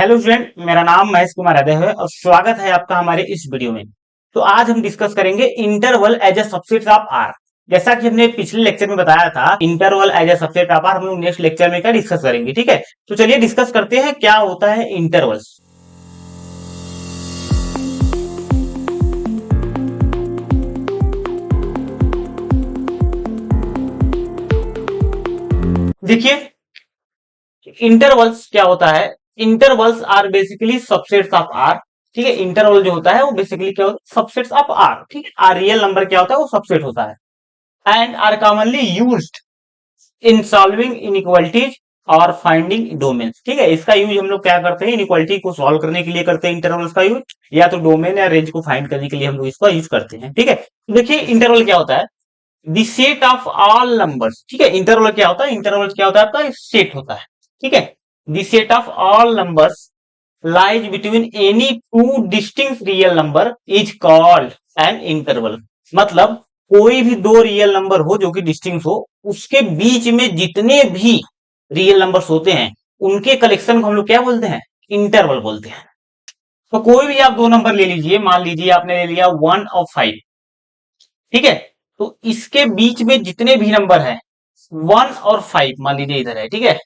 Hello student, मेरा नाम महेश कुमार यादव है और स्वागत है आपका हमारे इस वीडियो में। तो आज हम डिस्कस करेंगे interval as a subset of R. जैसा कि हमने पिछले लेक्चर में बताया था, interval as a subset of R हम लोग नेक्स्ट लेक्चर में क्या डिस्कस करेंगे। ठीक है, तो चलिए डिस्कस करते हैं क्या होता है इंटरवल्स। देखिए, इंटरवल्स क्या होता है। Intervals are basically subsets of R. ठीक है, इंटरवल जो होता है वो बेसिकली क्या होता है, सबसेट्स ऑफ आर। ठीक है, आर रियल नंबर क्या होता है, वो सबसेट होता है and are commonly used in solving inequalities और फाइंडिंग डोमेन्स। ठीक है, इसका यूज हम लोग क्या करते हैं, इनइक्वालिटी को सॉल्व करने के लिए करते हैं इंटरवल्स का यूज, या तो डोमेन या रेंज को फाइंड करने के लिए हम लोग इसका यूज करते हैं। ठीक है, देखिए इंटरवल क्या होता है, the set of all numbers. ठीक है, इंटरवल क्या होता है, इंटरवल क्या होता है, आपका सेट होता है। ठीक है, the set of all numbers lies between any two distinct real number is called an interval. मतलब कोई भी दो रियल नंबर हो जो कि डिस्टिंक्ट हो, उसके बीच में जितने भी रियल नंबर्स होते हैं उनके कलेक्शन को हम लोग क्या बोलते हैं, इंटरवल बोलते हैं। तो कोई भी आप दो नंबर ले लीजिए, मान लीजिए आपने ले लिया 1 और 5। ठीक है, तो इसके बीच में जितने भी नंबर है 1 और 5, मान लीजिए इधर है। ठीक है,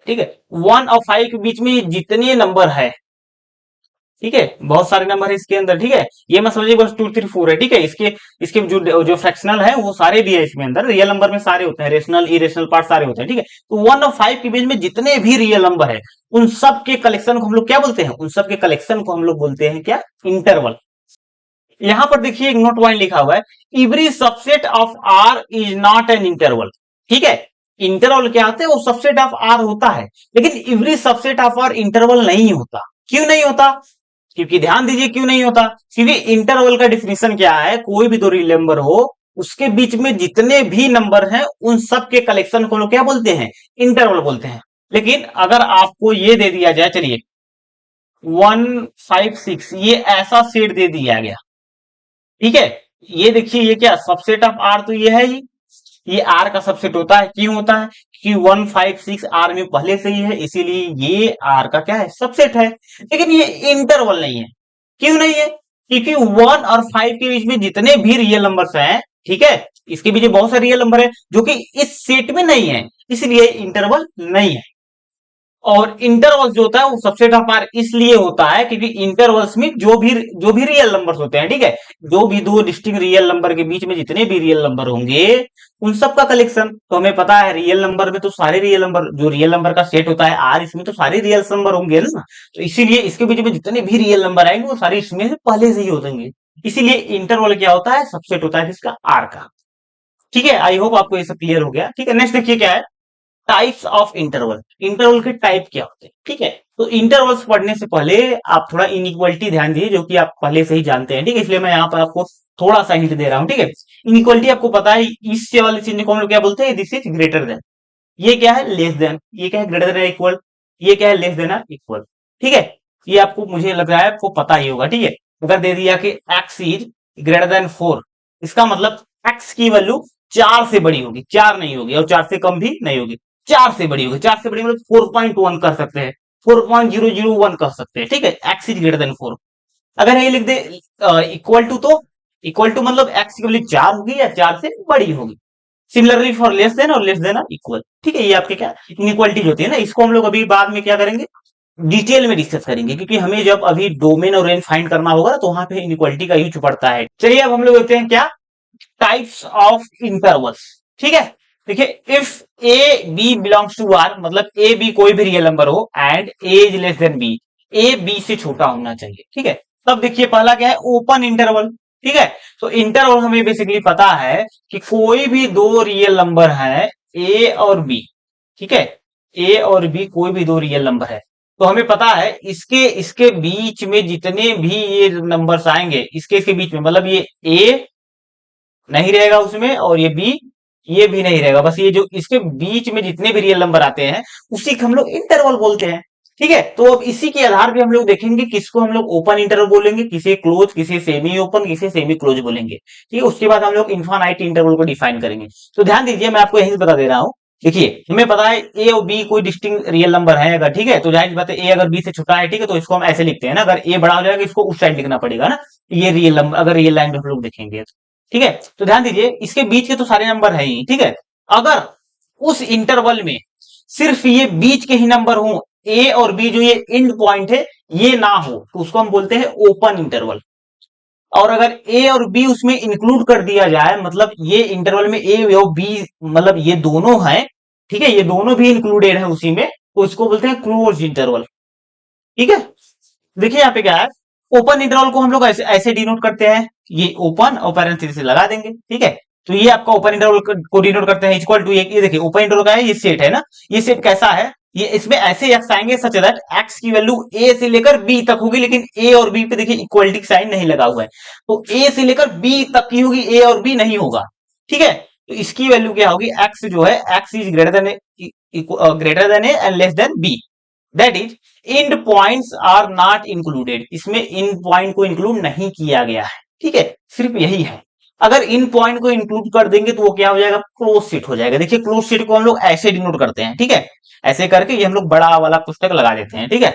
ठीक है, 1 और 5 के बीच में जितने नंबर है, ठीक है, बहुत सारे नंबर है इसके अंदर। ठीक है, ये मत समझिए बस 2 3 4 है। ठीक है, इसके इसके जो जो फ्रैक्शनल है वो सारे भी है इसमें अंदर। रियल नंबर में सारे होते हैं, रेशनल इरेशनल पार्ट सारे होते हैं। ठीक है, तो 1 और 5 के बीच में जितने भी रियल नंबर है उन सब के कलेक्शन को हम लोग क्या बोलते हैं, उन सब के कलेक्शन को हम लोग बोलते हैं क्या, इंटरवल। यहां पर देखिए एक नोट पॉइंट लिखा हुआ है, every subset of R is not an interval. ठीक है, इंटरवल क्या होता है, वो सबसेट ऑफ आर होता है, लेकिन every subset of R interval नहीं होता। क्यों नहीं होता, क्योंकि ध्यान दीजिए क्यों नहीं होता, क्योंकि इंटरवल का डिफिनेशन क्या है, कोई भी दो रियल नंबर हो उसके बीच में जितने भी नंबर हैं उन सब के कलेक्शन को लोग क्या बोलते हैं, इंटरवल बोलते हैं। लेकिन अगर आपको ये दे दिया जाए, चलिए 156, ये ऐसा सेट दे दिया गया। ठीक है, ये देखिए ये क्या सबसेट ऑफ आर, तो ये है ही, ये आर का सबसेट होता है। क्यों होता है, कि 156 आर में पहले से ही है, इसीलिए ये आर का क्या है, सबसेट है। लेकिन ये इंटरवल नहीं है। क्यों नहीं है, क्योंकि 1 और 5 के बीच में जितने भी रियल नंबर्स हैं, ठीक है, इसके बीच में बहुत सारे रियल नंबर है जो कि इस सेट में नहीं है, इसलिए इंटरवल नहीं है। और इंटरवल्स जो होता है वो सबसेट ऑफ आर इसलिए होता है क्योंकि इंटरवल्स में जो भी रियल नंबर्स होते हैं, ठीक है, जो भी दो डिस्टिंक्ट रियल नंबर के बीच में जितने भी रियल नंबर होंगे उन सब का कलेक्शन। तो हमें पता है रियल नंबर में तो सारे रियल नंबर, जो रियल नंबर का सेट होता है आर, इसमें तो सारे रियल नंबर होंगे ना, तो इसीलिए इसके बीच में जितने भी रियल नंबर आएंगे वो सारे इसमें से पहले से ही होंगे। इसीलिए इंटरवल क्या होता है, सबसेट होता है किसका, आर का। ठीक है, आई होप आपको ये सब क्लियर हो गया। ठीक है, नेक्स्ट देखिए क्या है, टाइप्स ऑफ इंटरवल। इंटरवल के टाइप क्या होते हैं। ठीक है, तो इंटरवल्स पढ़ने से पहले आप थोड़ा इनइक्वालिटी ध्यान दीजिए, जो कि आप पहले से ही जानते हैं। ठीक है, इसलिए मैं यहाँ पर आपको थोड़ा सा हिंट दे रहा हूं। ठीक है, इनइक्वालिटी आपको पता है, इससे वाली चीज को हम लोग क्या बोलते हैं, दिस इज ग्रेटर देन। ये क्या है, लेस देन। ये क्या है, ग्रेटर देन इक्वल। ये क्या है, लेस देन इक्वल। ठीक है, ये आपको, मुझे लग रहा है आपको पता ही होगा। ठीक है, अगर दे दिया कि एक्स इज ग्रेटर देन 4, इसका मतलब एक्स की वैल्यू 4 से बड़ी होगी, 4 नहीं होगी, और 4 से कम भी नहीं होगी, 4 से बड़ी होगी। 4 से बड़ी मतलब 4.1 कर सकते हैं, 4.001 कर सकते हैं। ठीक है, एक्स इज ग्रेटर देन 4। अगर ये लिख दे इक्वल टू, तो इक्वल टू मतलब एक्स की वैल्यू 4 होगी या 4 से बड़ी होगी। सिमिलरली फॉर लेस देन और लेस देन इक्वल। ठीक है, ये आपके क्या इनइक्वालिटीज होती है ना, इसको हम लोग अभी बाद में क्या करेंगे, डिटेल में डिस्कस करेंगे, क्योंकि हमें जब अभी डोमेन और रेंज फाइंड करना होगा ना, तो वहां पे इनइक्वालिटी का यूज पड़ता है। चलिए अब हम लोग देखते हैं क्या, टाइप्स ऑफ इंटरवल्स। ठीक है, देखिए if a b belongs to R, मतलब ए बी कोई भी रियल नंबर हो and a is less than b, a b से छोटा होना चाहिए। ठीक है, तब देखिए पहला क्या है, ओपन इंटरवल। ठीक है, तो इंटरवल हमें बेसिकली पता है कि कोई भी दो रियल नंबर है ए और बी। ठीक है, ए और बी कोई भी दो रियल नंबर है, तो हमें पता है इसके इसके बीच में जितने भी ये नंबर्स आएंगे, इसके इसके बीच में, मतलब ये ए नहीं रहेगा उसमें और ये बी, ये भी नहीं रहेगा, बस ये जो इसके बीच में जितने भी रियल नंबर आते हैं उसी को हम लोग इंटरवल बोलते हैं। ठीक है, तो अब इसी के आधार पे हम लोग देखेंगे किसको हम लोग ओपन इंटरवल बोलेंगे, किसे क्लोज, किसे सेमी ओपन, किसे सेमी क्लोज बोलेंगे। ठीक है, उसके बाद हम लोग इनफाइनाइट इंटरवल को डिफाइन करेंगे। तो ध्यान दीजिए, मैं आपको यही बता दे रहा हूं देखिए हमें पता है ए और बी कोई डिस्टिंक्ट रियल नंबर है अगर, ठीक है, तो जाहिर सी बात है ए अगर बी से छोटा है, ठीक है, तो इसको हम ऐसे लिखते हैं ना, अगर ए बड़ा हो जाएगा इसको उस साइड लिखना पड़ेगा ना, ये रियल नंबर अगर रियल लाइन में हम लोग देखेंगे तो, ठीक है। तो ध्यान दीजिए इसके बीच के तो सारे नंबर है ही, ठीक है। अगर उस इंटरवल में सिर्फ ये बीच के ही नंबर हो, ए और बी जो ये एंड पॉइंट है ये ना हो, तो उसको हम बोलते हैं ओपन इंटरवल। और अगर ए और बी उसमें इंक्लूड कर दिया जाए, मतलब ये इंटरवल में ए और बी मतलब ये दोनों हैं, ठीक है, ये दोनों भी इंक्लूडेड है उसी में, तो इसको बोलते हैं क्लोज इंटरवल, ठीक है। देखिए यहाँ पे क्या है, ओपन इंटरवल को हम लोग ऐसे ऐसे डिनोट करते हैं, ये ओपन और पैरेंथेसिस लगा देंगे, ठीक है। तो ये आपका ओपन इंटरवल को डिनोट करते हैं इक्वल टू, ये देखिए ओपन इंटरवल का है, ये सेट है ना, ये सेट कैसा है, ये इसमें ऐसे एक्स आएंगे सच दैट एक्स की वैल्यू ए से लेकर बी तक होगी, लेकिन ए और बी पे देखिए इक्वलिटी साइन नहीं लगा हुआ है, तो ए से लेकर बी तक की होगी, ए और बी नहीं होगा, ठीक है। तो इसकी वैल्यू क्या होगी, एक्स जो है x is greater than a and less than b, that is end points are not included, इसमें इन पॉइंट को इंक्लूड नहीं किया गया है, ठीक है, सिर्फ यही है। अगर इन पॉइंट को इंक्लूड कर देंगे तो वो क्या हो जाएगा, क्लोज सेट हो जाएगा। देखिए क्लोज सेट को हम लोग ऐसे डिनोट करते हैं, ठीक है, ऐसे करके ये हम लोग बड़ा वाला पुस्तक लगा देते हैं, ठीक है।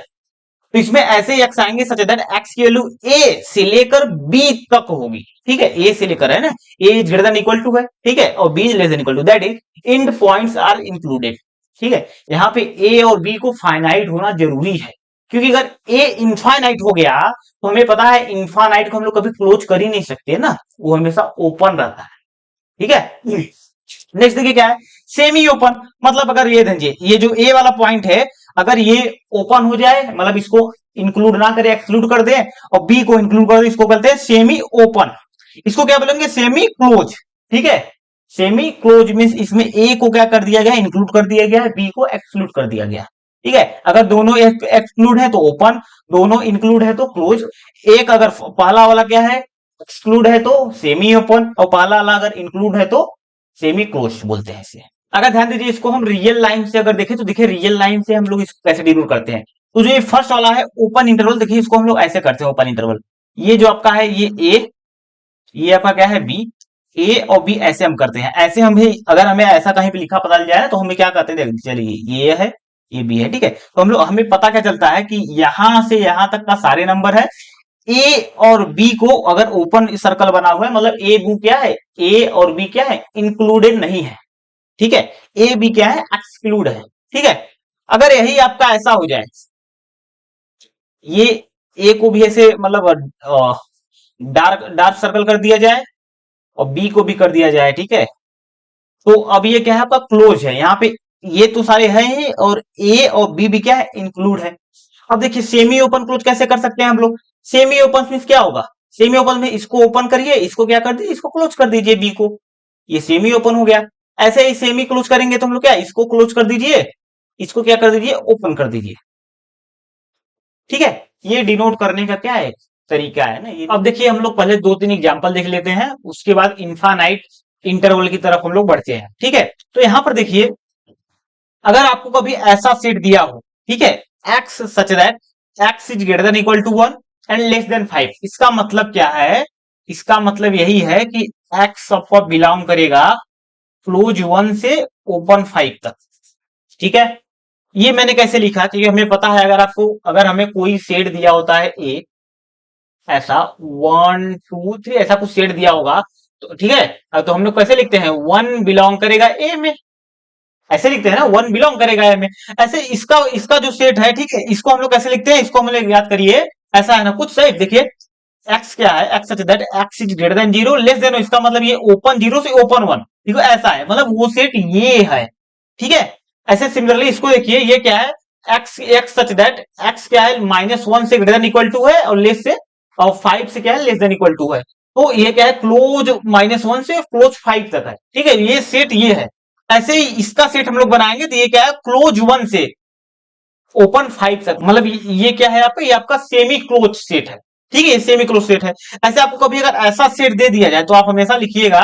तो इसमें ऐसे एक्स आएंगे सच दैट एक्स की वैल्यू ए से लेकर बी तक होगी, ठीक है, ए से लेकर है ना, A is greater than equal to है, ठीक है, और B is less than equal to, that is end points are included, ठीक है। यहाँ पे ए और बी को फाइनाइट होना जरूरी है, क्योंकि अगर ए इनफाइनाइट हो गया तो हमें पता है इनफाइनाइट को हम लोग कभी क्लोज कर ही नहीं सकते ना, वो हमेशा ओपन रहता है, ठीक है। नेक्स्ट देखिए क्या है, सेमी ओपन, मतलब अगर ये समझिए ये जो ए वाला पॉइंट है अगर ये ओपन हो जाए, मतलब इसको इंक्लूड ना करे एक्सक्लूड कर दे, और बी को इंक्लूड कर दे, इसको कहते हैं सेमी ओपन, इसको क्या बोलेंगे, सेमी क्लोज, ठीक है। सेमी क्लोज मींस इसमें ए को क्या कर दिया गया, इंक्लूड कर दिया गया है, बी को एक्सक्लूड कर दिया गया, ठीक है। अगर दोनों एक्सक्लूड है तो ओपन, दोनों इंक्लूड है तो क्लोज, एक अगर पहला वाला क्या है एक्सक्लूड है तो सेमी ओपन, और पहला वाला अगर इंक्लूड है तो सेमी क्लोज बोलते हैं इसे। अगर ध्यान दीजिए इसको हम रियल लाइन से अगर देखें तो देखिए रियल लाइन से हम लोग इसको कैसे डिनोट करते हैं, तो जो ये फर्स्ट वाला है ओपन इंटरवल, देखिए इसको हम लोग ऐसे करते हैं ओपन इंटरवल, ये जो आपका है ये ए, ये आपका क्या है बी, ए और बी ऐसे हम करते हैं, ऐसे हम भी अगर हमें ऐसा कहीं पे लिखा पता चल जाए ना तो हमें क्या करते हैं, चलिए ये है ये बी है, ठीक है, तो हम लोग हमें पता क्या चलता है कि यहां से यहां तक का सारे नंबर है, ए और बी को अगर ओपन सर्कल बना हुआ है मतलब ए बी क्या है, ए और बी क्या है इंक्लूडेड नहीं है, ठीक है, ए बी क्या है एक्सक्लूड है, ठीक है। अगर यही आपका ऐसा हो जाए, ये ए को भी ऐसे मतलब डार्क डार्क सर्कल कर दिया जाए और बी को भी कर दिया जाए, ठीक है, तो अब ये क्या है आपका क्लोज है, यहाँ पे ये तो सारे हैं ही और ए और बी भी क्या है इंक्लूड है। अब देखिए सेमी ओपन क्लोज कैसे कर सकते हैं हम लोग, सेमी ओपन मीन क्या होगा, सेमी ओपन में इसको ओपन करिए, इसको क्या कर दीजिए, इसको क्लोज कर दीजिए बी को, ये सेमी ओपन हो गया। ऐसे ही सेमी क्लोज करेंगे तो हम लोग क्या, इसको क्लोज कर दीजिए, इसको क्या कर दीजिए ओपन कर दीजिए, ठीक है। ये डिनोट करने का क्या है तरीका है ना ये। अब देखिए हम लोग पहले दो तीन एग्जांपल देख लेते हैं, उसके बाद इनफाइनाइट इंटरवल की तरफ हम लोग बढ़ते हैं, ठीक है। तो यहां पर देखिए अगर आपको कभी ऐसा सेट दिया हो, ठीक है, x such that x is greater than equal to 1 and less than 5, इसका मतलब क्या है, इसका मतलब यही है कि एक्स आपका बिलोंग करेगा क्लोज 1 से ओपन 5 तक, ठीक है। ये मैंने कैसे लिखा, क्योंकि हमें पता है अगर आपको अगर हमें कोई सेट दिया होता है ए, ऐसा 1 2 3 ऐसा कुछ सेट दिया होगा तो ठीक है, तो हम लोग कैसे लिखते हैं, 1 बिलोंग करेगा ए में, ऐसे लिखते हैं ना, 1 बिलोंग करेगा ए में। ऐसे इसका इसका जो सेट है, ठीक है, इसको हम लोग कैसे लिखते हैं, इसको हम लोग याद करिए, ऐसा है ना कुछ सेट, देखिए एक्स क्या है, x such that x is greater then 0 less than, इसका मतलब ये ओपन 0 से ओपन 1, ठीक है, ऐसा है, मतलब वो सेट ये है, ठीक है। ऐसे सिमिलरली इसको देखिए ये क्या है, x x such that x क्या है -1 से ग्रेटर देन इक्वल टू है और लेस से, और 5 से क्या है लेस देन इक्वल टू है, तो ये क्या है क्लोज -1 से क्लोज 5 तक है, ठीक है, ये सेट ये है। ऐसे ही इसका सेट हम लोग बनाएंगे तो ये क्या है क्लोज 1 से ओपन 5 तक, मतलब ये क्या है आपका, ये आपका सेमी क्लोज सेट है, ठीक है, सेमी क्लोज सेट है। ऐसे आपको कभी अगर ऐसा सेट दे दिया जाए तो आप हमेशा लिखिएगा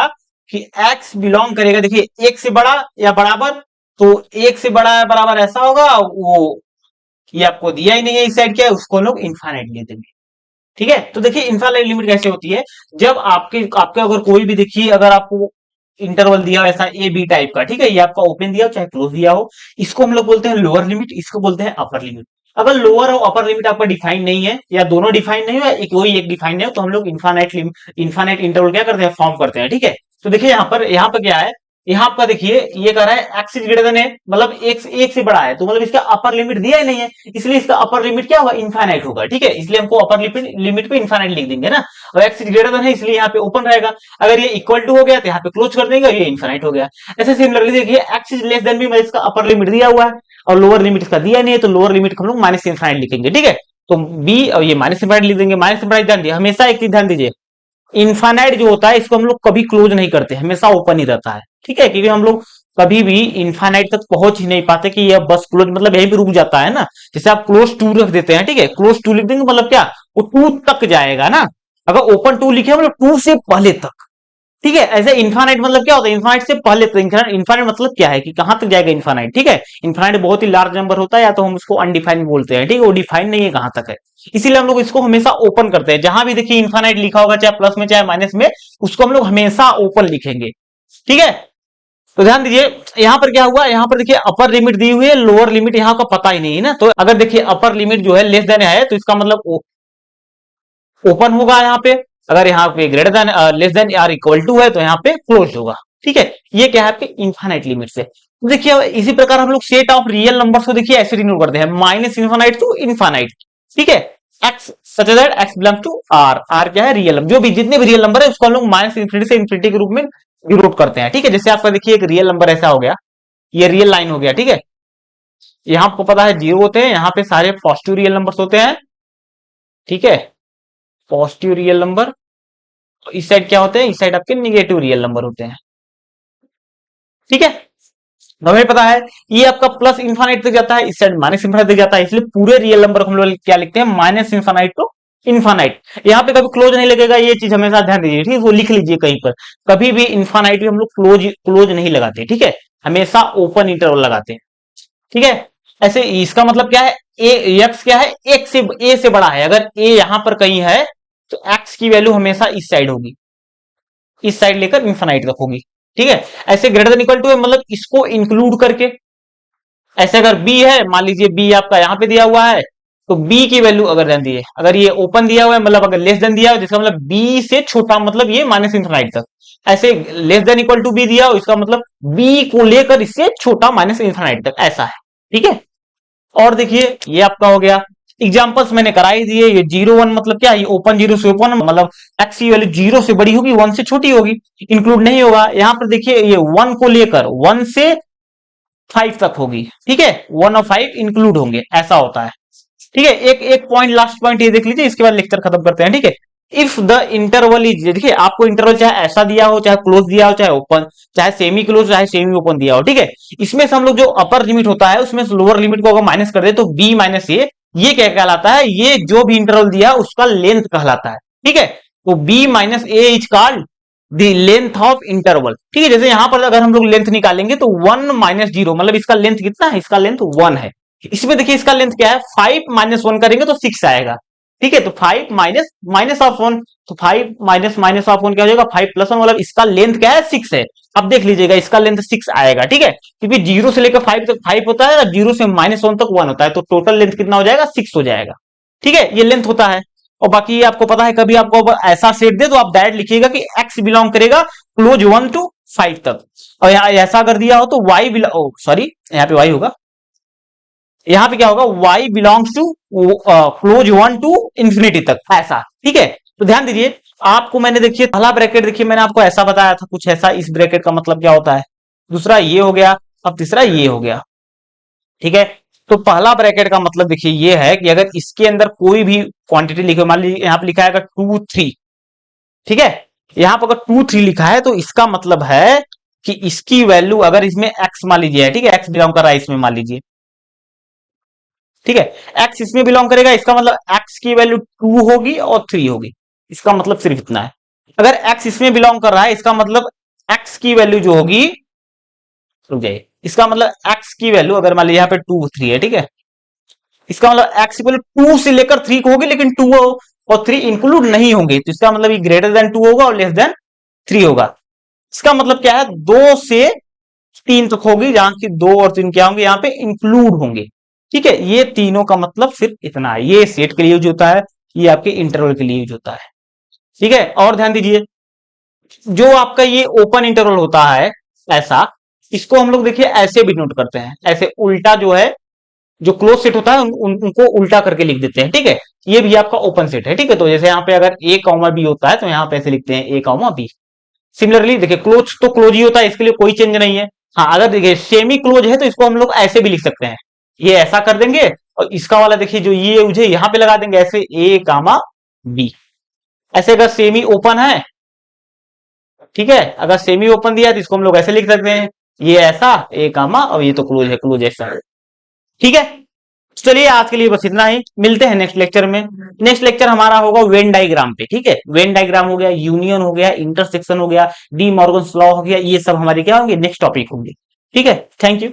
कि एक्स बिलोंग करेगा, देखिए एक से बड़ा या बराबर, तो एक से बड़ा या बराबर ऐसा होगा, वो ये आपको दिया ही नहीं है, इस साइड क्या है उसको लोग इनफाइनाइट ले देंगे, ठीक है। तो देखिए इनफाइनाइट लिमिट कैसे होती है, जब आपके आपके अगर कोई भी देखिए अगर आपको इंटरवल दिया हो ऐसा ए बी टाइप का, ठीक है, ये आपका ओपन दिया हो चाहे क्लोज दिया हो, इसको हम लोग बोलते हैं लोअर लिमिट, इसको बोलते हैं अपर लिमिट। अगर लोअर और अपर लिमिट आपका डिफाइन नहीं है या दोनों डिफाइन नहीं है, एक कोई एक डिफाइन नहीं हो, तो हम लोग इन्फानाइट इंटरवल क्या करते हैं, फॉर्म करते हैं, ठीक है। तो देखिए यहाँ पर क्या है, यहाँ आपका देखिए ये कह रहा है एक्स इज ग्रेटर देन ए, मतलब एक से बड़ा है, तो मतलब इसका अपर लिमिट दिया ही नहीं है, इसलिए इसका अपर लिमिट क्या होगा, इनफाइनाइट होगा, ठीक है, इसलिए हमको अपर लिमिट पे इनफाइनाइट लिख देंगे ना। और एक्स इज ग्रेटर देन है इसलिए यहाँ पे ओपन रहेगा, अगर ये इक्वल टू हो गया तो यहाँ पे क्लोज कर देंगे, ये इनफाइनाइट हो गया। ऐसे सिमिलरली देखिए x is less than b, मतलब इसका अपर लिमिट दिया हुआ है और लोअर लिमिट इसका दिया नहीं है, तो लोअर लिमिट को हम लोग माइनस इनफाइनाइट लिखेंगे, ठीक है। तो बी और ये माइनस इनफाइनाइट लिख देंगे। माइनस इनफाइनाइट ध्यान दिए, हमेशा एक चीज ध्यान दीजिए, इनफाइनाइट जो होता है इसको हम लोग कभी क्लोज नहीं करते, हमेशा ओपन ही रहता है, ठीक है, क्योंकि हम लोग कभी भी इनफाइनाइट तक पहुंच ही नहीं पाते कि यह बस क्लोज मतलब यहीं पे रुक जाता है ना। जैसे आप क्लोज टू रख देते हैं, ठीक है, क्लोज टू लिख देंगे मतलब क्या, वो टू तक जाएगा ना। अगर ओपन टू लिखे मतलब टू से पहले तक, ठीक है। ऐसे इन्फानाइट मतलब क्या होता है, इन्फानाइट से पहले तो इन्फानाइट मतलब क्या है कि कहां तक जाएगा इन्फानाइट, ठीक है। इन्फानाइट बहुत ही लार्ज नंबर होता है, या तो हम उसको अनडिफाइंड बोलते हैं, ठीक है, वो डिफाइन नहीं है कहां तक है, इसीलिए हम लोग इसको हमेशा ओपन करते हैं। जहां भी देखिए इन्फानाइट लिखा होगा चाहे प्लस में चाहे माइनस में, उसको हम लोग हमेशा ओपन लिखेंगे, ठीक है। तो ध्यान दीजिए यहां पर क्या हुआ, यहां पर देखिए अपर लिमिट दी हुई है, लोअर लिमिट यहां का पता ही नहीं है ना, तो अगर देखिए अपर लिमिट जो है लेस देन है तो इसका मतलब ओपन होगा यहाँ पे, अगर यहाँ पे greater than less than or equal to है तो यहाँ पे क्लोज होगा, ठीक है। ये क्या है आपके इन्फानाइट लिमिट से। तो देखिए इसी प्रकार हम लोग सेट ऑफ रियल नंबर्स को देखिए ऐसे डिनोट करते हैं, माइनस इन्फानाइट टू इन्फानाइट, ठीक है। X such that x belong to R, R क्या है रियल नंबर, जो भी जितने भी रियल नंबर है उसको हम लोग माइनस इन्फिनिटी से इन्फिनिटी के रूप में डिनोट करते हैं, ठीक है। जैसे आपका देखिए एक रियल नंबर ऐसा हो गया, ये रियल लाइन हो गया, ठीक है। यहाँ आपको पता है जीरो होते हैं, यहाँ पे सारे पॉजिटिव रियल नंबर्स होते हैं, ठीक है, पॉजिटिव रियल नंबर। इस साइड क्या होते हैं, इस साइड आपके निगेटिव रियल नंबर होते हैं, ठीक है। तो हमें पता है ये आपका प्लस इन्फानाइट तक जाता है, इस साइड माइनस इन्फानाइट तक जाता है, इसलिए पूरे रियल नंबर को हम लोग क्या लिखते हैं, माइनस इन्फानाइट टू इन्फानाइट। यहाँ पे कभी क्लोज नहीं लगेगा, ये चीज हमेशा ध्यान दीजिए, ठीक है, वो लिख लीजिए कहीं पर, कभी भी इन्फानाइट भी हम लोग क्लोज क्लोज नहीं लगाते, ठीक है, हमेशा ओपन इंटरवल लगाते हैं, ठीक है। ऐसे इसका मतलब क्या है, ए एक्स क्या है, एक से ए से बड़ा है, अगर ए यहां पर कहीं है तो एक्स की वैल्यू हमेशा इस साइड होगी, इस साइड लेकर इन्फानाइट तक होगी, ठीक है। ऐसे ग्रेटर देन इक्वल टू है मतलब इसको इंक्लूड करके, ऐसे अगर बी है, मान लीजिए बी आपका यहाँ पे दिया हुआ है, तो बी की वैल्यू अगर देन दी है, अगर ये ओपन दिया हुआ है मतलब अगर लेस देन दिया हो, जिसका मतलब बी से छोटा मतलब ये माइनस इन्फानाइट तक, ऐसे less than equal to b दिया हो इसका मतलब बी को लेकर इससे छोटा माइनस इन्फानाइट तक, ऐसा है, ठीक है। और देखिए ये आपका हो गया, एग्जांपल्स मैंने करा ही दिए, ये जीरो वन मतलब क्या, ये ओपन जीरो से ओपन मतलब एक्स की वैल्यू जीरो से बड़ी होगी, वन से छोटी होगी, इंक्लूड नहीं होगा। यहां पर देखिए ये वन को लेकर वन से फाइव तक होगी, ठीक है, वन और फाइव इंक्लूड होंगे, ऐसा होता है, ठीक है। एक एक पॉइंट लास्ट पॉइंट ये देख लीजिए, इसके बाद लेक्चर खत्म करते हैं, ठीक है। इफ द इंटरवल इज, देखिए आपको इंटरवल चाहे ऐसा दिया हो, चाहे क्लोज दिया हो, चाहे ओपन, चाहे सेमी क्लोज चाहे सेमी ओपन दिया हो, ठीक है। इसमें से हम लोग जो अपर लिमिट होता है उसमें लोअर लिमिट को अगर माइनस कर दे तो बी माइनस ये क्या कहलाता है, ये जो भी इंटरवल दिया उसका लेंथ कहलाता है, ठीक है। तो b minus a is called the length of interval, ठीक है। जैसे यहां पर अगर हम लोग लेंथ निकालेंगे तो वन माइनस जीरो मतलब इसका लेंथ कितना है, इसका लेंथ वन है। इसमें देखिए इसका लेंथ क्या है, फाइव माइनस वन करेंगे तो सिक्स आएगा, ठीक है। तो five minus minus of one, तो five minus minus of one क्या हो जाएगा, फाइव प्लस वन, मतलब इसका लेंथ क्या है, सिक्स है। अब देख लीजिएगा इसका लेंथ सिक्स आएगा, ठीक है, क्योंकि जीरो से लेकर फाइव तक फाइव होता है, जीरो से माइनस वन तक वन होता है, तो टोटल लेंथ कितना हो जाएगा, सिक्स हो जाएगा, ठीक है, ये लेंथ होता है। और बाकी आपको पता है कभी आपको ऐसा सेट दे तो आप डायरेक्ट लिखिएगा कि एक्स बिलोंग करेगा क्लोज वन टू फाइव तक, और यहाँ ऐसा कर दिया हो तो वाई बिलोंग, सॉरी यहाँ पे वाई होगा, यहाँ पे क्या होगा, y belongs to close one to infinity तक, ऐसा, ठीक है। तो ध्यान दीजिए आपको मैंने देखिए पहला ब्रैकेट देखिए मैंने आपको ऐसा बताया था कुछ ऐसा, इस ब्रैकेट का मतलब क्या होता है, दूसरा ये हो गया, अब तीसरा ये हो गया, ठीक है। तो पहला ब्रैकेट का मतलब देखिए ये है कि अगर इसके अंदर कोई भी क्वांटिटी लिखे, मान लीजिए यहाँ पे लिखा है टू थ्री, ठीक है, यहाँ पर अगर टू थ्री लिखा है तो इसका मतलब है कि इसकी वैल्यू अगर इसमें एक्स मान लीजिए, ठीक है, एक्स बिलोंग कर रहा है इसमें मान लीजिए, ठीक है, एक्स इसमें बिलोंग करेगा, इसका मतलब एक्स की वैल्यू टू होगी और थ्री होगी, इसका मतलब सिर्फ इतना है। अगर एक्स इसमें बिलोंग कर रहा है इसका मतलब एक्स की वैल्यू जो होगी, रुक जाइए, इसका मतलब एक्स की वैल्यू अगर मान लीजिए यहाँ पे टू थ्री है, ठीक है, इसका मतलब एक्स इक्वल टू से लेकर थ्री को होगी, लेकिन टू और थ्री इंक्लूड नहीं होंगे, तो इसका मतलब ये ग्रेटर देन टू होगा और लेस देन थ्री होगा, इसका मतलब क्या है, 2 से 3 तक होगी, जहां की 2 और 3 क्या होंगे, यहाँ पे इंक्लूड होंगे। ठीक है, ये तीनों का मतलब सिर्फ इतना है। ये सेट के लिए यूज होता है, ये आपके इंटरवल के लिए यूज होता है। ठीक है, और ध्यान दीजिए, जो आपका ये ओपन इंटरवल होता है ऐसा, इसको हम लोग देखिए ऐसे भी नोट करते हैं, ऐसे उल्टा जो है, जो क्लोज सेट होता है उनको उल्टा करके लिख देते हैं। ठीक है, ये भी आपका ओपन सेट है। ठीक है, तो जैसे यहाँ पे अगर ए कॉमा बी होता है तो यहाँ पे ऐसे लिखते हैं ए कॉमा बी। सिमिलरली देखिए, क्लोज तो क्लोज ही होता है, इसके लिए कोई चेंज नहीं है। हाँ, अगर देखिए सेमी क्लोज है तो इसको हम लोग ऐसे भी लिख सकते हैं, ये ऐसा कर देंगे, और इसका वाला देखिए जो ये मुझे यहाँ पे लगा देंगे ऐसे ए कामा बी। ऐसे अगर सेमी ओपन है, ठीक है, अगर सेमी ओपन दिया है तो इसको हम लोग ऐसे लिख सकते हैं, ये ऐसा ए कामा, और ये तो क्लोज है, क्लोज ऐसा। ठीक है, चलिए आज के लिए बस इतना ही, मिलते हैं नेक्स्ट लेक्चर में। नेक्स्ट लेक्चर हमारा होगा वेन डायग्राम पे। ठीक है, वेन डायग्राम हो गया, यूनियन हो गया, इंटरसेक्शन हो गया, डी मॉर्गन्स लॉ हो गया, ये सब हमारे क्या होंगे, नेक्स्ट टॉपिक होंगे। ठीक है, थैंक यू।